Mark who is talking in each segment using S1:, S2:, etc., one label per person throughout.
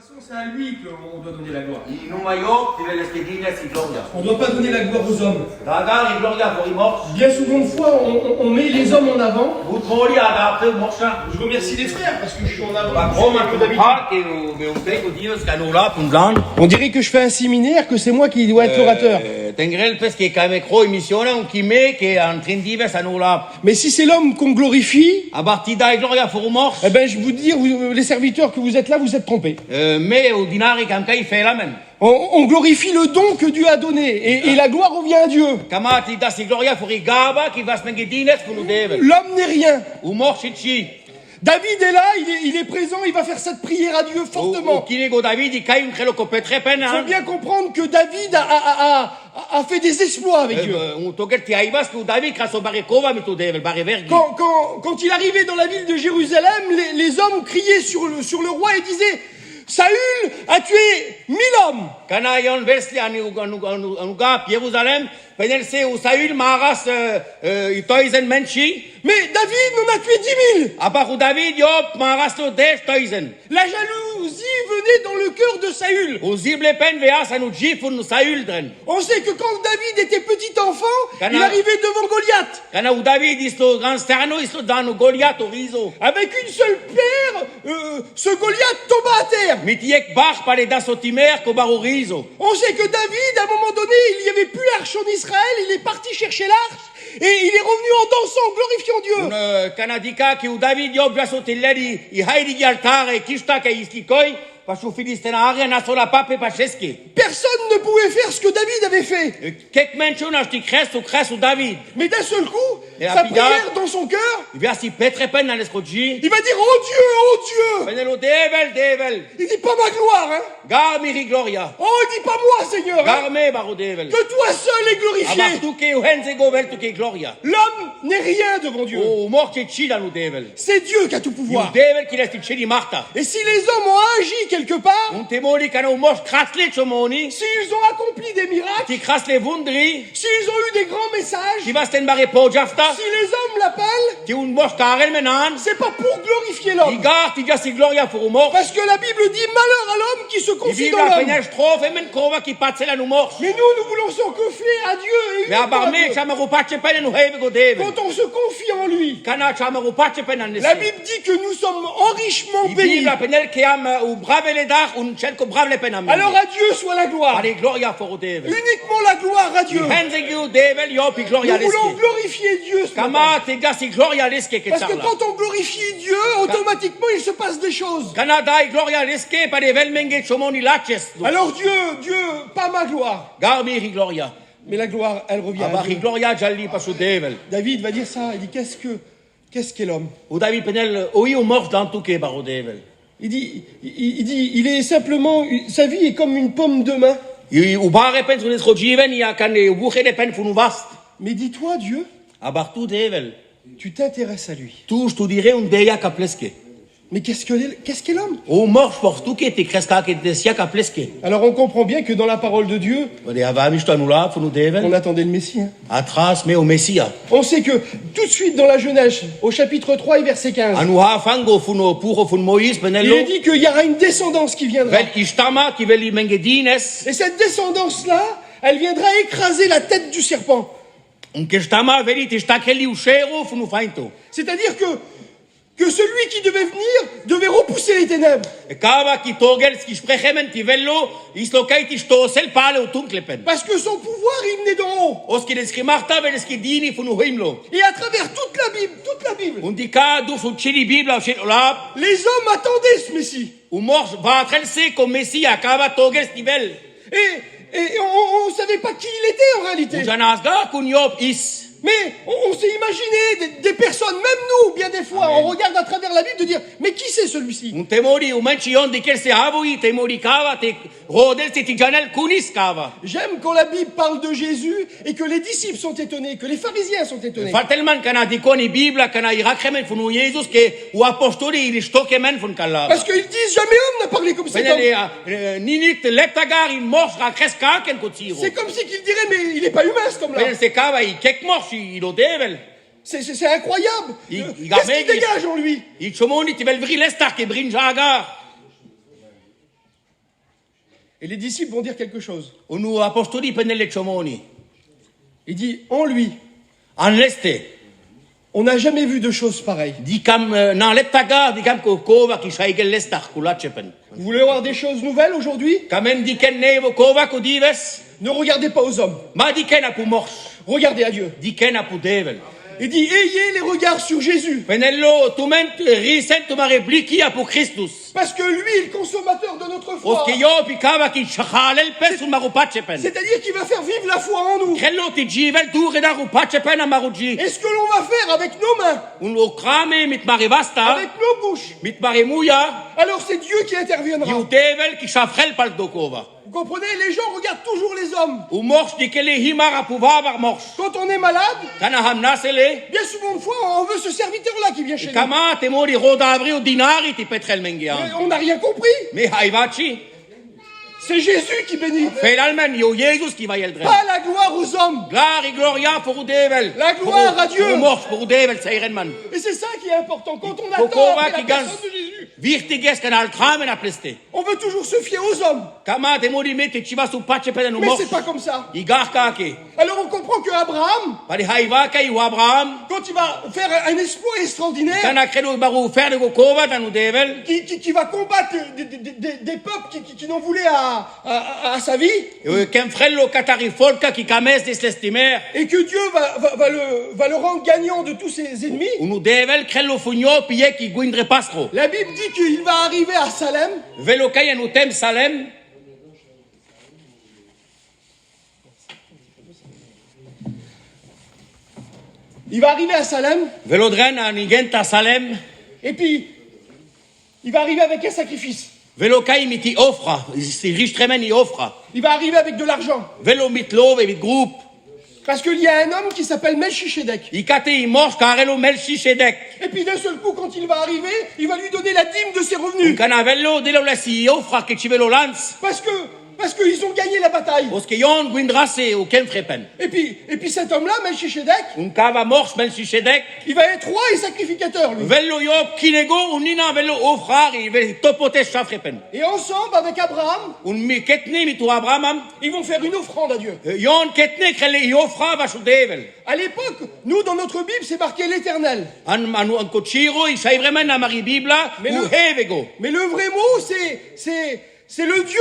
S1: C'est à lui qu'on doit donner la gloire. On ne doit pas donner la gloire aux hommes. Bien souvent de fois, on met les hommes en avant. Je remercie les frères parce que je suis en avant. On dirait que je fais un séminaire, que c'est moi qui dois être l'orateur. Mais si c'est l'homme qu'on glorifie, eh ben je vous dis, les serviteurs que vous êtes là, vous êtes trompés. On glorifie le don que Dieu a donné et la gloire revient à Dieu. L'homme n'est rien. David est là, il est présent, il va faire cette prière à Dieu fortement. Il faut bien comprendre que David a fait des exploits avec Dieu. Quand il arrivait dans la ville de Jérusalem, les hommes criaient sur le roi et disaient: Saül a tué 1000 hommes. Mais David en a tué 10 000. La jalousie venait dans le cœur de Saül. On sait que quand David était petit enfant, il arrivait devant Goliath. Avec une seule pierre, ce Goliath tomba à terre. On sait que David, à un moment donné, il n'y avait plus l'arche en Israël, il est parti chercher l'arche et il est revenu en dansant, glorifiant Dieu. Personne ne pouvait faire ce que David avait fait. Mais d'un seul coup, sa prière dans son cœur, il va dire: oh Dieu, oh Dieu. Il dit pas ma gloire, hein. Oh, il dit pas moi, Seigneur, hein. Que toi seul est glorifié. L'homme n'est rien devant Dieu. C'est Dieu qui a tout pouvoir. Et si les hommes ont agi quelque part, s'ils ont accompli des miracles, s'ils ont eu des grands messages, si les hommes l'appellent, c'est pas pour glorifier l'homme. Parce que la Bible dit: malheur à l'homme qui se confie dans l'homme. Mais nous voulons se confier à Dieu et uniquement à Dieu. Quand on se confie en lui, la Bible dit que nous sommes enrichement bénis. Alors à Dieu soit la gloire. Uniquement la gloire à Dieu. Nous voulons glorifier Dieu ce matin. Parce que quand on glorifie Dieu, automatiquement il se passe des choses. Alors Dieu, pas ma gloire. Mais la gloire, elle revient à Dieu. David va dire ça, il dit: qu'est-ce qu'est l'homme? Il dit, il est simplement, sa vie est comme une pomme de main. Mais dis-toi, Dieu, tu t'intéresses à lui. Mais qu'est-ce qu'est l'homme? Alors on comprend bien que dans la parole de Dieu, on attendait le Messie. Hein. On sait que tout de suite dans la Genèse, au chapitre 3 et verset 15, il est dit qu'il y aura une descendance qui viendra. Et cette descendance-là, elle viendra écraser la tête du serpent. C'est-à-dire que celui qui devait venir devait repousser les ténèbres. Parce que son pouvoir, il venait d'en haut. Et à travers toute la Bible, les hommes attendaient ce Messie. Et on ne savait pas qui il était en réalité. Mais on s'est imaginé des personnes, même nous, bien des fois, on regarde à travers la Bible de dire: mais qui c'est celui-ci? J'aime quand la Bible parle de Jésus et que les disciples sont étonnés, que les pharisiens sont étonnés. Parce qu'ils disent: jamais homme n'a parlé comme cet homme. C'est comme si qu'ils diraient: mais il n'est pas humain cet homme-là. C'est incroyable. Qu'est-ce qui dégage en lui? Et les disciples vont dire quelque chose.
S2: Unu apostoli pennelle chomoni.
S1: Il dit, en lui,
S2: En leste.
S1: on n'a jamais vu de choses pareilles.
S2: Dicam nan leptaga dicam kova ki shaigel lestar kulachepen.
S1: Vous voulez voir des choses nouvelles aujourd'hui?
S2: Kamen diken nevo kova ko dives.
S1: Ne regardez pas aux hommes.
S2: Ma diken apu mors.
S1: Regardez à Dieu.
S2: Diken apu devel.
S1: Il dit, ayez les regards sur Jésus.
S2: Penello tument risen tumare bliki apu Christus.
S1: Parce que lui est le consommateur de notre foi.
S2: Oske yo pikava ki shakhalel pesun marupachepen.
S1: C'est-à-dire qu'il va faire vivre la foi en nous.
S2: Kello ti jivel tu reda rupachepen amaruji.
S1: Et ce que l'on va faire avec nos mains,
S2: Un okrame mit marivasta.
S1: avec nos bouches,
S2: Mit marimuya.
S1: alors c'est Dieu qui interviendra.
S2: Yu devel ki shafrel pal dokova.
S1: Vous comprenez? Les gens regardent toujours les hommes.
S2: U mors dikele himar apu vavar mors.
S1: Quand on est malade,
S2: Kana hamnasele.
S1: bien souvent de fois, on veut ce serviteur-là qui vient chez nous.
S2: Kama te mori rodavri o dinari ti petrel mengian.
S1: Mais on n'a rien compris.
S2: Me haivachi.
S1: C'est Jésus qui bénit.
S2: Finalmente yo Jesus ki va yeldre.
S1: Pas la gloire aux hommes.
S2: Glari gloria pour devel.
S1: La gloire à Dieu.
S2: Pour mors pour devel seirenman.
S1: Et c'est ça qui est important. Quand on attend
S2: Kokova
S1: après la
S2: qui gagne.
S1: personne de Jésus,
S2: Virtiges kanal tramen a pleste.
S1: on veut toujours se fier aux hommes.
S2: Kama te mori mete chiva su pache peden
S1: Mais
S2: mors.
S1: c'est pas comme ça.
S2: Igar kake.
S1: Alors on comprend que Abraham,
S2: Pari haiva kai u Abraham.
S1: quand il va faire un exploit extraordinaire,
S2: Kana kredo baru fer de kokova danu devel.
S1: qui va combattre des peuples qui n'en voulaient à sa vie,
S2: Ken frello katari folka ki kames des lestimer.
S1: et que Dieu va le rendre gagnant de tous ses ennemis.
S2: Unu devel krello funyo pie ki guindre pastro.
S1: La Bible dit qu'il va arriver à Salem,
S2: Velo kai anu tem Salem.
S1: il va arriver à Salem,
S2: Velodren anigenta Salem.
S1: et puis il va arriver avec un sacrifice.
S2: Velo kai miti ofra. Si riche tremen i ofra.
S1: Il va arriver avec de l'argent.
S2: Velo mitlov et groupe.
S1: Parce qu'il y a un homme qui s'appelle Melchisedec.
S2: Ikate i mors karelo Melchisedek.
S1: Et puis d'un seul coup, quand il va arriver, il va lui donner la dîme de ses revenus.
S2: Canavello delo la si ofra che ci velo lans.
S1: Parce qu'ils ont gagné la bataille.
S2: Oske yon guindrase o ken frepen.
S1: Et puis cet homme-là, Melchisedec,
S2: Un cava mors Melchisedek.
S1: il va être roi et sacrificateur, lui.
S2: Vello yo kinego unina vello ofrari ve topote shafrepen.
S1: Et ensemble, avec Abraham,
S2: Un mi ketne mi tu Abraham.
S1: ils vont faire une offrande à Dieu.
S2: Yon ketne krele i ofra va devel.
S1: À l'époque, nous, dans notre Bible, c'est marqué l'Éternel.
S2: An cochiro i sai vraiment na mari bibla
S1: Mais
S2: u
S1: le-
S2: hevego.
S1: Mais le vrai mot, c'est le Dieu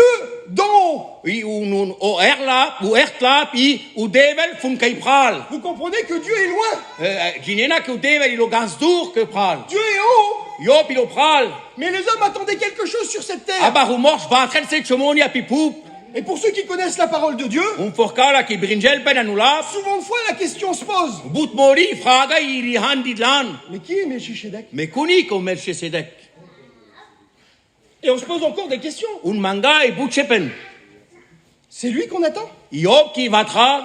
S1: d'en haut.
S2: I un o erla u ertla i u devel fun kai pral.
S1: Vous comprenez que Dieu est loin.
S2: Ginena que u devel i lo gansdur que pral.
S1: Dieu est en haut.
S2: Yo pi lo pral.
S1: Mais les hommes attendaient quelque chose sur cette terre.
S2: Abaru mors va tren se chomoni a pipoup.
S1: Et pour ceux qui connaissent la parole de Dieu,
S2: Un forcala ki bringel pen anulap.
S1: souvent de fois la question se pose.
S2: But mori fraga i li handi lan.
S1: Mais qui est Melchisedec?
S2: Me kuni ko Melchisedek.
S1: Et on se pose encore des questions.
S2: Un manga i butchepen.
S1: C'est lui qu'on attend?
S2: Yob ki vatra.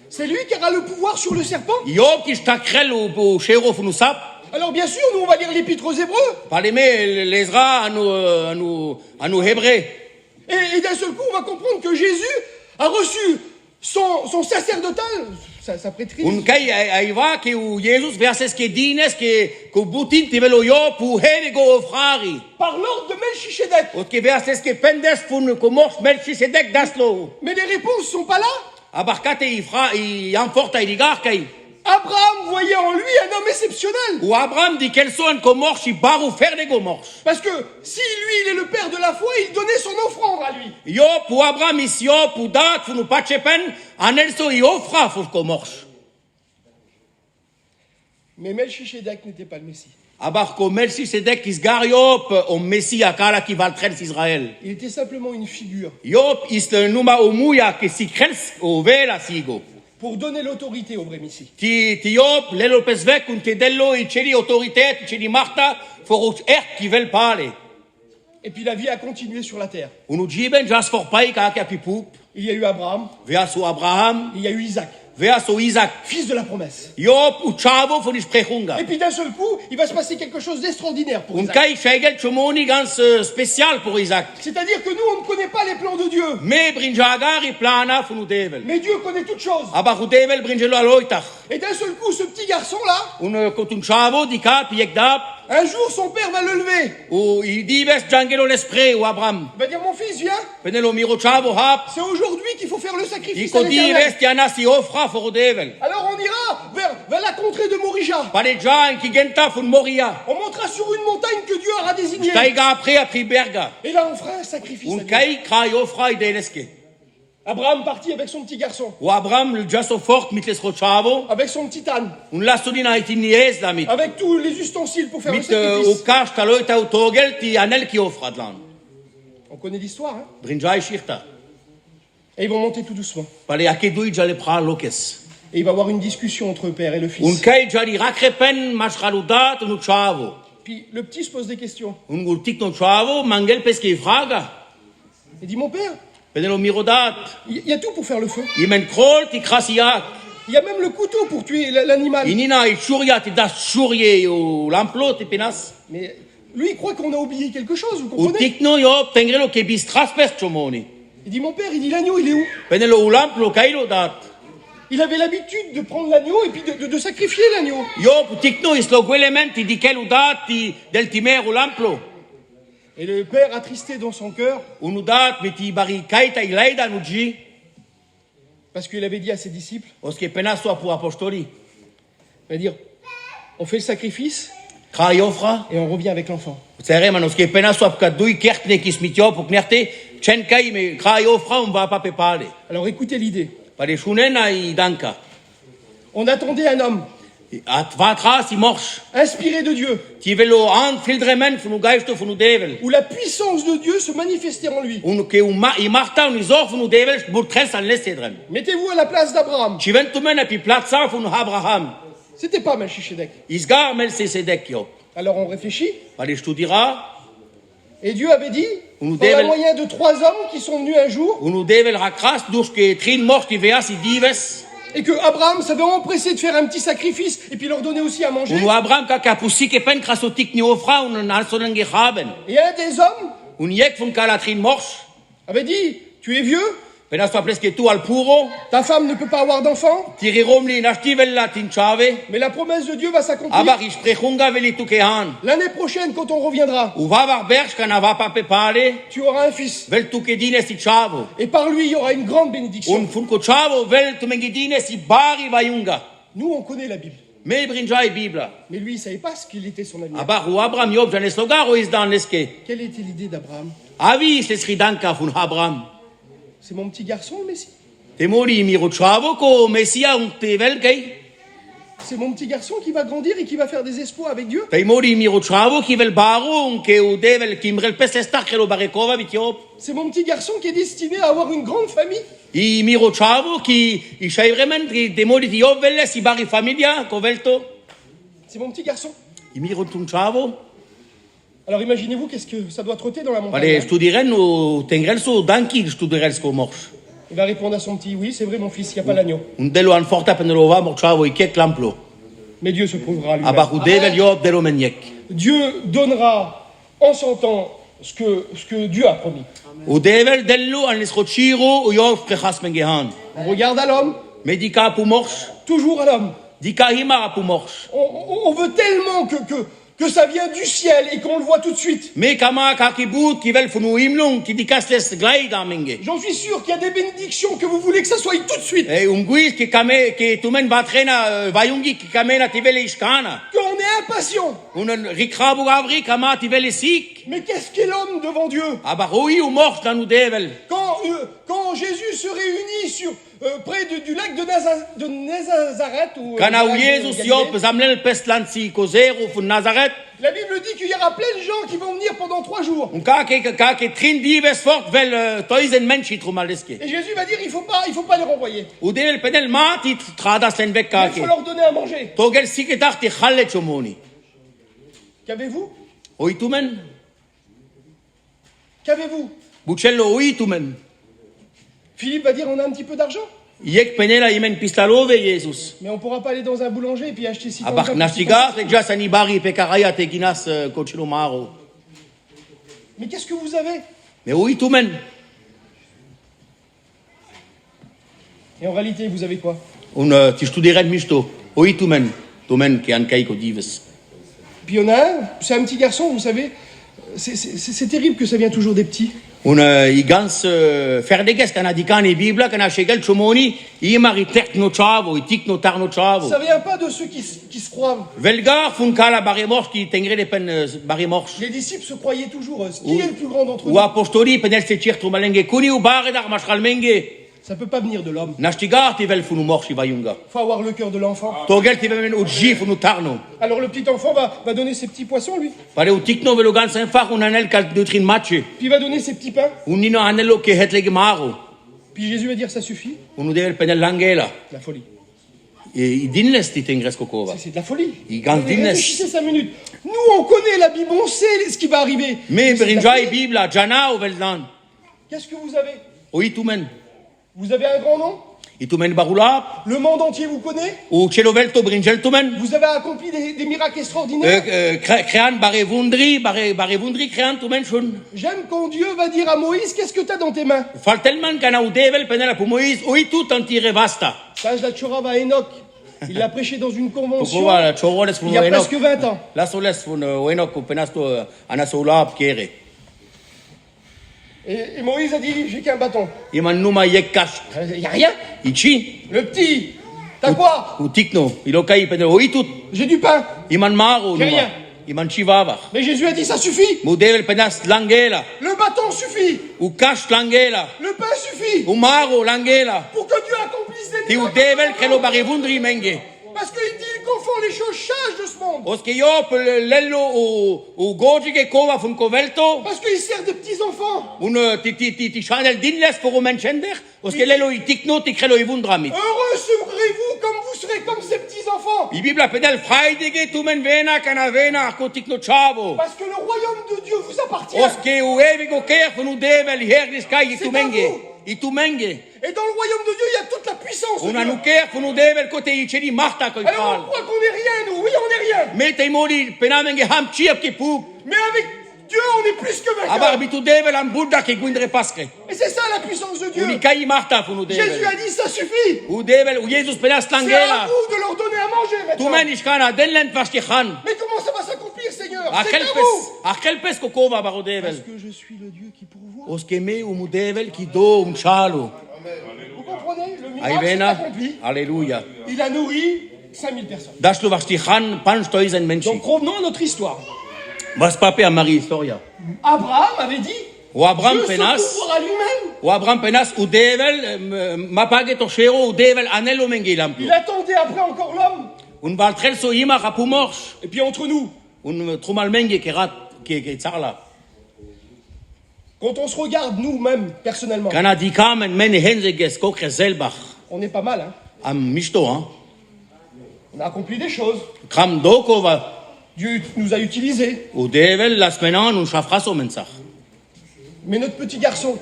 S1: C'est lui qui aura le pouvoir sur le serpent?
S2: Yob ki stakrel o shero funusap.
S1: Alors bien sûr, nous on va lire l'épître aux Hébreux.
S2: Parleme l'Ezra anu hébré.
S1: Et d'un seul coup, on va comprendre que Jésus a reçu son sacerdotal, sa prêtrise,
S2: Un kai aiva ke u Jesus verses ke dines ke butin ti velo yo pu hevego ofrari.
S1: par l'ordre de Melchisedec.
S2: Ot ke verses ke pendes fun ko mors Melchisedek daslo.
S1: Mais les réponses sont pas là.
S2: Abarkate i enforta i digar kai.
S1: Abraham voyait en lui un homme exceptionnel.
S2: O Abraham di kelson ko mors i baru ferdego mors.
S1: Parce que si lui, il est le père de la foi, il donnait son offrande à lui.
S2: Yo pu Abraham is yo pu dat fun pachepen anelso i ofra fun ko mors.
S1: Mais Melchisedec n'était pas le Messie.
S2: Abar ko Melchisedek is gar yop o Messi akala ki valtrens Israël.
S1: Il était simplement une figure
S2: Yop is le numa o muya ke si krels o vela sigo.
S1: pour donner l'autorité au vrai Messie.
S2: Ti Yop lelo pesvek un te dello i ceri autoritet ceri marta for ki vel pale.
S1: Et puis la vie a continué sur la terre.
S2: Unu giben jas for pai ka pipoup.
S1: Il y a eu Abraham,
S2: Vea so Abraham,
S1: il y a eu Isaac,
S2: vea so Isaac.
S1: fils de la promesse.
S2: Yop u chavo for is prechunga.
S1: Et puis d'un seul coup, il va se passer quelque chose d'extraordinaire pour
S2: Un
S1: Isaac.
S2: kai shegel chomoni gans spécial pour Isaac.
S1: C'est-à-dire que nous, on ne connaît pas les plans de Dieu.
S2: Me brinjagari plana funu devel.
S1: Mais Dieu connaît toutes choses.
S2: Abaru devel brinjelo aloitach.
S1: Et d'un seul coup, ce petit garçon-là,
S2: Un kotun chavo di kap yekdap.
S1: Un jour, son père va le lever.
S2: U dives jangelo l'esprit ou Abraham.
S1: Il va dire, mon fils, viens.
S2: Penelo miro chavo hap.
S1: C'est aujourd'hui qu'il faut faire le sacrifice à
S2: Iko
S1: l'Éternel.
S2: dives tiana si offra for devel.
S1: Alors on ira vers la contrée de Morija.
S2: Panejan ki genta fun Moria.
S1: On montera sur une montagne que Dieu aura désignée.
S2: Taiga après a pris Berga.
S1: Et là, on fera un sacrifice à
S2: Un
S1: Dieu.
S2: kai krai offra ideleske.
S1: Abraham partit avec son petit garçon,
S2: U Abraham le jaso fort mit les chavo.
S1: avec son petit âne,
S2: Un lasodina itinies la mit.
S1: avec tous les ustensiles pour faire le
S2: Mit
S1: sacrifice.
S2: u kash taloita u togel ti anel ki offra dlan.
S1: On connaît l'histoire, hein.
S2: Brinjai shirta.
S1: Et ils vont monter tout doucement.
S2: Pale akedui jale pra lokes.
S1: Et il va y avoir une discussion entre le père et le
S2: Un
S1: fils.
S2: kai jali rakrepen mashraludat un chavo.
S1: Puis le petit se pose des questions.
S2: Un gurtik no chavo mangel peske fraga.
S1: Il dit, mon père,
S2: Penelo mirodat.
S1: il y a tout pour faire le feu.
S2: Imen krol ti krasiak.
S1: Il y a même le couteau pour tuer l'animal.
S2: Inina i churia ti das churie o lamplo ti penas.
S1: Mais lui, il croit qu'on a oublié quelque chose, vous
S2: U
S1: comprenez?
S2: tikno yo tengrelo ke bistras pes chomoni.
S1: Il dit, mon père, il dit, l'agneau, il est où?
S2: Penelo u lamplo kailo dat.
S1: Il avait l'habitude de prendre l'agneau et puis de sacrifier l'agneau.
S2: Yo pu tikno islo guelementi di kelu dat ti del timer u lamplo.
S1: Et le père, attristé dans son cœur,
S2: Unu dat miti bari kaita ilaida nuji.
S1: parce qu'il avait dit à ses disciples,
S2: Oske penas so pu apostoli.
S1: il va dire, on fait le sacrifice
S2: Krai offra.
S1: et on revient avec l'enfant.
S2: Tsere manos ke penas so apka dui kertne ki smitio pu knerte. Chen kai me krai offra un va pa pepale.
S1: Alors écoutez l'idée.
S2: Pare shunena i danka.
S1: On attendait un homme
S2: At vatra si morsch.
S1: inspiré de Dieu,
S2: Ti velo an fildremen funu geisto funu devel.
S1: où la puissance de Dieu se manifestait en lui.
S2: Unu ke i marta un izor funu devel burtres an lesedrem.
S1: Mettez-vous à la place d'Abraham.
S2: Ci ventumen api platza funu Abraham.
S1: C'était pas Melchisedec.
S2: Isgar mel se sedek yo.
S1: Alors on réfléchit.
S2: Pare studira.
S1: Et Dieu avait dit,
S2: Nous
S1: par le
S2: devons-
S1: moyen de 3 hommes qui sont venus un jour,
S2: Unu devel rakras dus ke trin morsch ki veas i dives.
S1: et que Abraham s'avait empressé de faire un petit sacrifice et puis leur donner aussi à manger.
S2: Unu Abraham ka kapusi ke pen krasotik ni ofra un alsonen gehaben.
S1: Et un des hommes
S2: Un yek fun kala trin morsch.
S1: avait dit, tu es vieux,
S2: Penas to pleske tu al puro.
S1: ta femme ne peut pas avoir d'enfant,
S2: Tiri romli nashtivel la tin chave.
S1: mais la promesse de Dieu va s'accomplir.
S2: Abar isprechunga veli tu kehan.
S1: L'année prochaine, quand on reviendra,
S2: U va var berch kana va pa pepale.
S1: tu auras un fils.
S2: Vel tu ke dines i chavo.
S1: Et par lui, il y aura une grande bénédiction.
S2: Un fun ko chavo vel tu mengi dines i bari vayunga.
S1: Nous, on connaît la Bible.
S2: Me brinja i Bibla.
S1: Mais lui, il savait pas ce qu'il était son avenir.
S2: Abar u Abraham yob janes logaro is dan leske.
S1: Quelle était l'idée d'Abraham?
S2: Avi se sridanka fun Abraham.
S1: C'est mon petit garçon, le Messie.
S2: Te mori miro chavo ko mesia un te vel kei.
S1: C'est mon petit garçon qui va grandir et qui va faire des exploits avec Dieu.
S2: Te mori miro chavo ki vel baro un ke u devel kimrel pesestar khelo barekova vitiop.
S1: C'est mon petit garçon qui est destiné à avoir une grande famille.
S2: I miro chavo ki i shaivremen te mori ti yob vel si bari familia ko velto.
S1: C'est mon petit garçon.
S2: I miro tun chavo.
S1: Alors imaginez-vous qu'est-ce que ça doit trotter dans la montagne.
S2: Pare
S1: hein.
S2: studiren u tengrel so danki studiren sko morsch.
S1: Il va répondre à son petit, oui, c'est vrai mon fils, il n'y a pas l'agneau.
S2: Un delo an forta penelova mor chavo i kek lamplo.
S1: Mais Dieu se prouvera lui-même.
S2: Abar u devel yob delo menyek.
S1: Dieu donnera en son temps ce que Dieu a promis.
S2: U devel dello an lesrochiro u yob prechas mengehan.
S1: On regarde à l'homme,
S2: Medika pu morsch.
S1: toujours à l'homme.
S2: Dika hima pu morsch.
S1: On veut tellement que ça vient du ciel et qu'on le voit tout de suite.
S2: Me kama kakibut ki vel funu himlung ki dikas les glaida menge.
S1: J'en suis sûr qu'il y a des bénédictions que vous voulez que ça soit tout de suite.
S2: E guis ki kame ki tumen batrena vayungi ki kamena ti vele iskana.
S1: Qu'on est impatient.
S2: Un rikrabu gavri kama ti vele sik.
S1: Mais qu'est-ce qu'est l'homme devant Dieu?
S2: Abar ui u morsch dan u devel.
S1: Quand Jésus se réunit près du lac de Nazareth, ou,
S2: Kana u
S1: Galilée,
S2: Jesus yob zamlel pestlan si kozero fun Nazareth.
S1: la Bible dit qu'il y aura plein de gens qui vont venir pendant 3 jours.
S2: Un kake trin dives fort vel toizen menshi trumaleske.
S1: Et Jésus va dire, il faut pas les renvoyer.
S2: U devel penel mati tradas len vek
S1: Il
S2: kake.
S1: faut leur donner à manger.
S2: Togel siketar ti khalle chomoni.
S1: Qu'avez-vous?
S2: Oitumen.
S1: Qu'avez-vous?
S2: Bucello oitumen.
S1: Philippe va dire, on a un petit peu d'argent.
S2: Yek penela imen pistalove Jesus.
S1: Mais on pourra pas aller dans un boulanger et puis acheter 6
S2: Abar nastigas le jas anibari pe karaya te ginas cochilo maro.
S1: Mais qu'est-ce que vous avez?
S2: Me oitumen.
S1: Et en réalité, vous avez quoi?
S2: Un ti studeren misto. Oitumen. Tumen ke an kaiko dives.
S1: puis il y en a un, c'est un petit garçon, vous savez, c'est terrible que ça vient toujours des petits.
S2: I gans ferdeges kana dikani Bibla kana shegel chumoni I maritek no chavo I tik no tar no chavo.
S1: Ça vient pas de ceux qui se croient.
S2: Velgar fun kala baremors qui tengre les pen baremors.
S1: Les disciples se croyaient toujours. Qui est le plus grand d'entre eux?
S2: Ou apostoli penel se tir trumalenge kuni ou bare dar mashralmenge.
S1: Ça peut pas venir de l'homme.
S2: Nashtigar ti vel funu morshi vayunga.
S1: Faut avoir le cœur de l'enfant.
S2: Togel ti vel uji funu tarno.
S1: Alors le petit enfant va donner ses petits poissons, lui.
S2: Pare u tikno velo gans enfar un anel kal dutrin matche.
S1: Puis il va donner ses petits pains.
S2: Unino anello ke hetlege maro.
S1: Puis Jésus va dire ça suffit.
S2: Unu devel penel langela.
S1: La folie.
S2: I dinles ti tengres kokova.
S1: C'est de la folie.
S2: I gans dinles.
S1: Réfléchissez 5 minutes. Nous, on connaît la Bible, on sait ce qui va arriver.
S2: Me brinjai Bibla jana o veldan.
S1: Qu'est-ce que vous avez?
S2: O itumen.
S1: Vous avez un grand nom?
S2: Itumen barula.
S1: Le monde entier vous connaît?
S2: O celovelto brinjeltumen.
S1: Vous avez accompli des miracles extraordinaires?
S2: Crean barevundri crean tumen shun.
S1: J'aime quand Dieu va dire à Moïse, qu'est-ce que tu as dans tes mains?
S2: Faltelman kana udevel penela pour Moïse o itu tantire vasta.
S1: Sage la Tchora va Enoch. Il l'a prêché dans une convention
S2: il
S1: y a presque 20 ans.
S2: La soles fun Enoch o penasto anasola kere.
S1: Et Moïse a dit, j'ai qu'un bâton.
S2: Iman numa yekash.
S1: Il n'y a rien.
S2: Ichi.
S1: Le petit, t'as quoi?
S2: Ou tikno. Ilokai penel o itu.
S1: J'ai du pain.
S2: Iman maro
S1: J'ai
S2: numa.
S1: rien.
S2: Iman chivava.
S1: Mais Jésus a dit, ça suffit.
S2: Mudevel penas langela.
S1: Le bâton suffit.
S2: U kash langela.
S1: Le pain suffit.
S2: U maro langela.
S1: Pour que Dieu accomplisse des
S2: Ti udevel krelo barevundri menge.
S1: Parce qu'il dit qu'il confond les choses sages de ce monde.
S2: Oske io lello o goji che cova fun covelto.
S1: Parce qu'il sert de petits enfants.
S2: Un ti chanel dinles pour o menchender. Oske lello I tikno ti krelo I vundramit.
S1: Heureux serez-vous comme vous serez comme ces petits enfants.
S2: I Bibla pedel fraidige tu men vena kana vena ko tikno chavo.
S1: Parce que le royaume de Dieu vous appartient.
S2: Oske o evigo ker fun udevel hergis kai tu menge. I tu menge.
S1: Et dans le royaume de Dieu, il y a toute la puissance de
S2: Una
S1: Dieu.
S2: nuker fun udevel ko te icheri marta ko
S1: Alors
S2: kal.
S1: on croit qu'on n'est rien, nous. Oui, on n'est rien.
S2: Me te mori penamenge ham chiap ki pu.
S1: Mais avec Dieu, on est plus que
S2: Abar
S1: vainqueurs.
S2: bitu devel am buddha ki guindre paskre.
S1: Et c'est ça la puissance de Dieu.
S2: Uni kai marta fun udevel.
S1: Jésus a dit, ça suffit.
S2: Udevel u Jesus penas
S1: C'est à
S2: langela.
S1: vous de leur donner à manger
S2: Tu
S1: maintenant.
S2: meni shkana denlen pashti khan.
S1: Mais comment ça va s'accomplir, Seigneur? C'est à
S2: A
S1: vous.
S2: kelpes ko kova baro
S1: Parce
S2: devel.
S1: que je suis le Dieu qui pourvoit.
S2: Oskeme u mudevel ki do chalo.
S1: Vous comprenez? Le miracle s'est
S2: Aivena.
S1: accompli.
S2: Alléluia.
S1: Il a nourri 5000 personnes.
S2: Dashlo vashti khan pan stoizen menchi.
S1: Donc revenons à notre histoire.
S2: Vas pape a Marie historia.
S1: Abraham avait dit,
S2: O Abraham
S1: Dieu se
S2: penas.
S1: pourvoira lui-même.
S2: O Abraham penas u devel mapage to shero u devel anelo mengilam.
S1: Il attendait après encore l'homme.
S2: Un valtrel so ima rapumorsh.
S1: Et puis entre nous,
S2: Un trumal menge kerat ke tsarla.
S1: quand on se regarde nous-mêmes personnellement,
S2: Kana dikamen men henzeges kokre zelbach.
S1: on est pas mal, hein.
S2: Am mishto hein.
S1: On a accompli des choses.
S2: Kram dokova.
S1: Dieu nous a utilisés.
S2: U devel las menan un shafraso mensach.
S1: Mais notre petit garçon,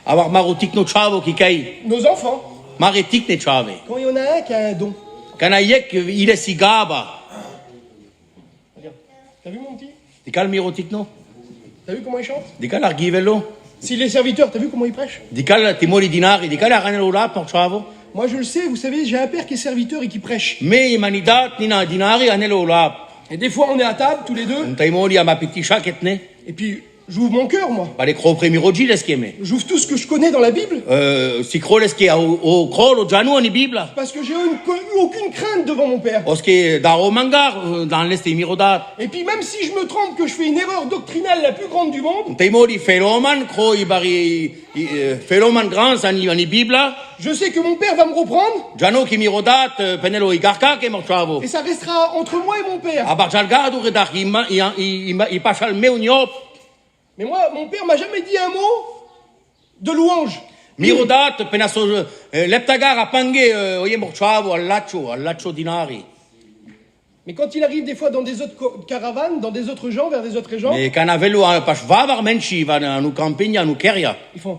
S2: Avar marotik no chavo ki kai.
S1: nos enfants,
S2: Maretik ne chave.
S1: quand il y en a un qui a un don,
S2: Kana yek il est sigaba.
S1: regarde, t'as vu mon petit?
S2: Dikal mirotik no.
S1: T'as vu comment il chante?
S2: Dikal argivelo.
S1: S'il est serviteur, t'as vu comment il prêche?
S2: Dikal timori dinari. Dikal aranelo la por chavo.
S1: Moi je le sais, vous savez, j'ai un père qui est serviteur et qui prêche.
S2: Me imanidat nina dinari anelo la.
S1: Et des fois on est à table, tous les deux,
S2: Un taimori ama piti shaketne.
S1: et puis j'ouvre mon cœur, moi.
S2: Bale kro premiroji leskeme.
S1: J'ouvre tout ce que je connais dans la Bible.
S2: Si kro leske o kro o janu ani bibla.
S1: Parce que j'ai eu aucune crainte devant mon père.
S2: Oske daro mangar dans l'est mirodat.
S1: Et puis même si je me trompe, que je fais une erreur doctrinale la plus grande du monde,
S2: Taimori feloman kro ibari feloman grand ani bibla.
S1: je sais que mon père va me reprendre,
S2: Jano ki mirodat penelo igarka ke mo chavo.
S1: et ça restera entre moi et mon père.
S2: Abar jalgadu redach i pachal meuniop.
S1: Mais moi, mon père m'a jamais dit un mot de louange.
S2: Mirodat penaso leptagar apange oye mo chavo al lacho dinari.
S1: Mais quand il arrive des fois dans des autres caravanes, dans des autres gens, vers des autres gens,
S2: E canavelo pach vavar menchi va nu campigna nu keria.
S1: ils font,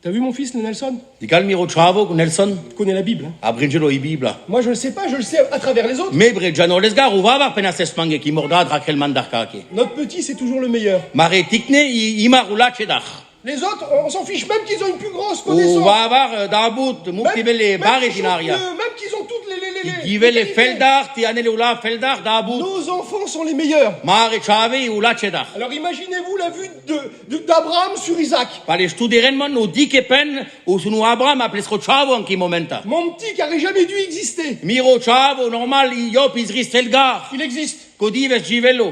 S1: t'as vu mon fils, le Nelson?
S2: Dikal miro chavo Nelson
S1: Tu connais la Bible, hein?
S2: abringelo i bibla.
S1: Moi je le sais pas, je le sais à travers les autres.
S2: Me brejano lesgar u vavar penas espange ki mordad rakel mandarkake.
S1: Notre petit, c'est toujours le meilleur.
S2: Mare tikne imarula chedach.
S1: Les autres, on s'en fiche, même qu'ils ont une plus grosse
S2: U
S1: connaissance.
S2: vavar dabut muktivele bare dinaria.
S1: Même qu'ils ont toutes les
S2: Givele feldar, ti anele ula feldar d'abut.
S1: Nos enfants sont les meilleurs.
S2: Mare chave ula chedar.
S1: Alors imaginez-vous la vue d'Abraham sur Isaac.
S2: Pale studeren man o dike pen o sunu Abraham aplesco chavo en qui momenta.
S1: Mon petit qui n'aurait jamais dû exister.
S2: Miro chavo normal iop isris felgar.
S1: Il existe.
S2: Codives givello.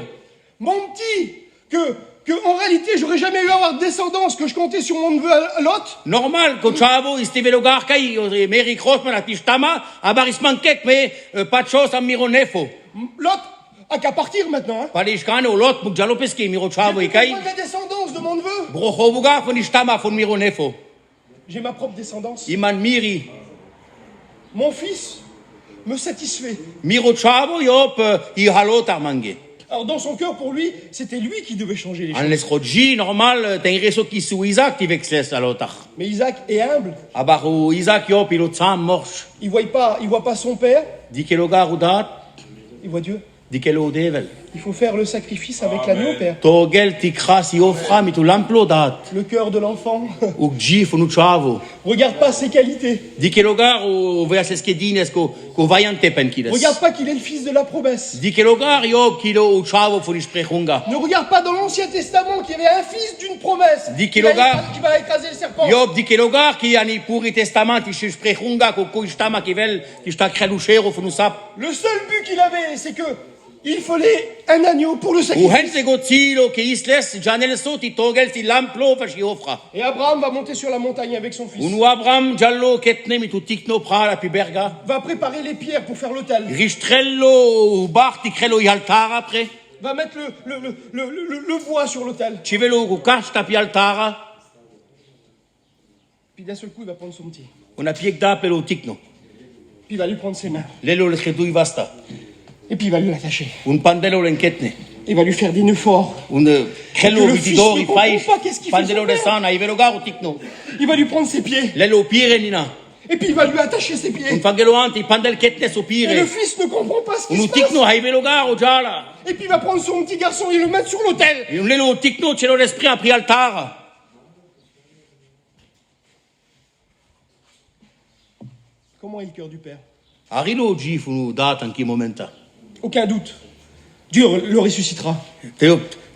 S1: Mon petit que en réalité j'aurais jamais eu à avoir de descendance, que je comptais sur mon neveu Lot.
S2: Normal, ko chavo istevelo gar kai Mary Crossman atistama abarisman kek me pas de chose am miro nefo.
S1: Lot a qu'à partir maintenant. Hein.
S2: Pale iskane o lot muk jalopeski miro chavo
S1: J'ai
S2: ikai.
S1: pas besoin de la descendance de mon neveu.
S2: Brocho buga fon istama fon miro nefo.
S1: J'ai ma propre descendance.
S2: Iman miri.
S1: Mon fils me satisfait.
S2: Miro chavo iop I halot armange.
S1: Alors dans son cœur, pour lui, c'était lui qui devait changer les choses.
S2: An lesroji normal ten reso ki su Isaac ti vexles alotar.
S1: Mais Isaac est humble.
S2: Abar o Isaac iop ilo tsam morch.
S1: Il voit pas son père,
S2: Dikelo gar udat,
S1: il voit Dieu.
S2: dikelo devel.
S1: Il faut faire le sacrifice avec l'agneau, père.
S2: Togel ti kras iofra mitu lamplo dat.
S1: Le cœur de l'enfant.
S2: Uk gif unu chavo.
S1: Regarde pas ses qualités.
S2: Dikelo gar o veas eskedines ko vayante pen kiles.
S1: Regarde pas qu'il est le fils de la promesse.
S2: Dikelo gar iop kilo u chavo fun isprechunga.
S1: Ne regarde pas dans l'Ancien Testament qu'il y avait un fils d'une promesse.
S2: Dis
S1: qui va écraser le serpent.
S2: Iop dikelo gar ki ani puri testament isprechunga ko istama kivel ista kreluchero fun usap.
S1: Le seul but qu'il avait, c'est que il fallait un agneau pour le
S2: U
S1: sacrifice.
S2: hense gotzilo ke isles janel so ti togel ti lamplo fa shiofra.
S1: Et Abraham va monter sur la montagne avec son fils.
S2: Unu Abraham giallo ketne mitu tikno pra la piberga.
S1: Va préparer les pierres pour faire l'autel.
S2: Ristrello barti krelo i altar après.
S1: Va mettre le bois sur l'autel.
S2: Civelo ko kasta pi altara.
S1: Puis d'un seul coup, il va prendre son petit.
S2: Una piegda pelo tikno.
S1: Puis il va lui prendre ses mains.
S2: Lelo le credu i vasta.
S1: Et puis il va lui l'attacher.
S2: Un pandelo lenketne.
S1: Il va lui faire des nœuds forts.
S2: Un krelo
S1: Le fils
S2: vitidor
S1: ne
S2: i
S1: comprend
S2: fai.
S1: pas qu'est-ce qu'il fait
S2: Pandelo
S1: son
S2: de
S1: père.
S2: sana i velo garo tikno.
S1: Il va lui prendre ses pieds.
S2: Lelo pire nina.
S1: Et puis il va lui attacher ses
S2: Un
S1: pieds.
S2: fangelo anti pandel ketne so
S1: Et le
S2: pire.
S1: fils ne comprend pas ce qui
S2: Un
S1: se
S2: tikno
S1: passe.
S2: hai velo garo giala.
S1: Et puis il va prendre son petit garçon et le mettre sur l'autel.
S2: E un lelo tikno celo l'esprit a pri altara.
S1: Comment est le cœur du père?
S2: Arilo gif unu dat en qui momenta.
S1: Aucun doute. Dieu le ressuscitera.